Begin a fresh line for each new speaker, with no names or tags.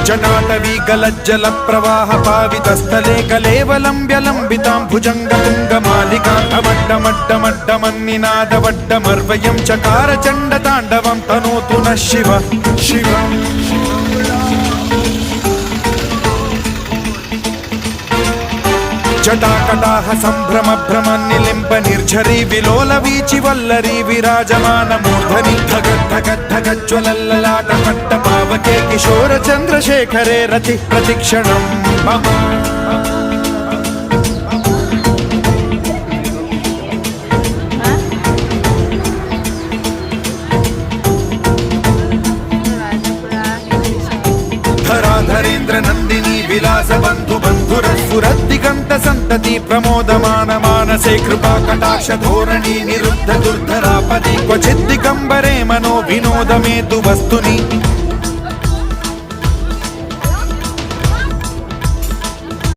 जटाटवी गलज्जल प्रवाह पावितस्थले कलेवलम्ब्यलम्बितां भुजङ्गतुङ्गमालिकां चकार चण्डताण्डवं तनोतु नः शिव शिव जटाकटाह सम्भ्रम भ्रम निलिम्ब निर्झरी विलोल वीचि वल्लरी विराजमान मूर्धनि धगद्धगद्धगज्ज्वलल्ललाट पट्ट पावके किशोर चन्द्रशेखरे रति प्रतिक्षणं मम धराधरेन्द्र नन्दिनी विलास बन्धु बन्धुरस्फुरद्दिगन्त सन्तति प्रमोदमान मानसे कृपा कटाक्ष धोरणी निरुद्ध दुर्धरापदि क्वचिद्दिगम्बरे मनो विनोदमेतु वस्तुनि